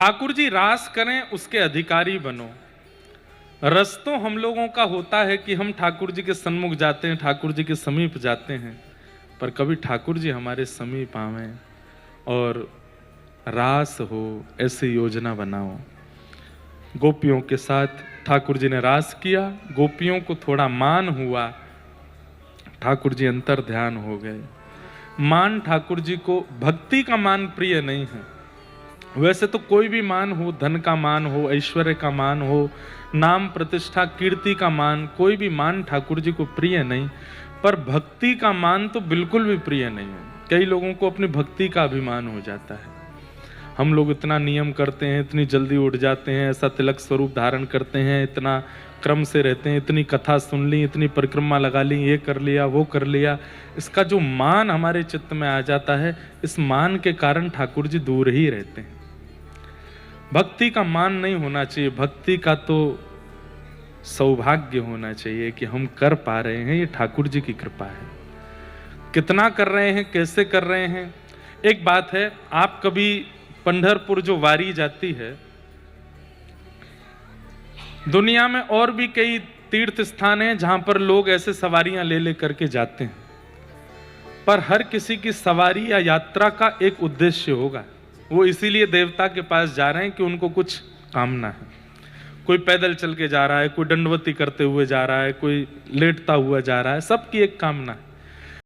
ठाकुर जी रास करें उसके अधिकारी बनो। रस तो हम लोगों का होता है कि हम ठाकुर जी के सन्मुख जाते हैं, ठाकुर जी के समीप जाते हैं, पर कभी ठाकुर जी हमारे समीप आवें और रास हो ऐसी योजना बनाओ। गोपियों के साथ ठाकुर जी ने रास किया, गोपियों को थोड़ा मान हुआ, ठाकुर जी अंतर ध्यान हो गए। मान ठाकुर जी को, भक्ति का मान प्रिय नहीं है। वैसे तो कोई भी मान हो, धन का मान हो, ऐश्वर्य का मान हो, नाम प्रतिष्ठा कीर्ति का मान, कोई भी मान ठाकुर जी को प्रिय नहीं, पर भक्ति का मान तो बिल्कुल भी प्रिय नहीं है। कई लोगों को अपनी भक्ति का अभिमान हो जाता है। हम लोग इतना नियम करते हैं, इतनी जल्दी उठ जाते हैं, ऐसा तिलक स्वरूप धारण करते हैं, इतना क्रम से रहते हैं, इतनी कथा सुन ली, इतनी परिक्रमा लगा ली, ये कर लिया वो कर लिया। इसका जो मान हमारे चित्त में आ जाता है, इस मान के कारण ठाकुर जी दूर ही रहते हैं। भक्ति का मान नहीं होना चाहिए, भक्ति का तो सौभाग्य होना चाहिए कि हम कर पा रहे हैं, ये ठाकुर जी की कृपा है। कितना कर रहे हैं, कैसे कर रहे हैं। एक बात है, आप कभी पंढरपुर जो वारी जाती है, दुनिया में और भी कई तीर्थ स्थान हैं जहां पर लोग ऐसे सवारियां ले ले करके जाते हैं, पर हर किसी की सवारी या यात्रा का एक उद्देश्य होगा। वो इसीलिए देवता के पास जा रहे हैं कि उनको कुछ कामना है। कोई पैदल चल के जा रहा है, कोई दंडवती करते हुए जा रहा है, कोई लेटता हुआ जा रहा है, सबकी एक कामना है।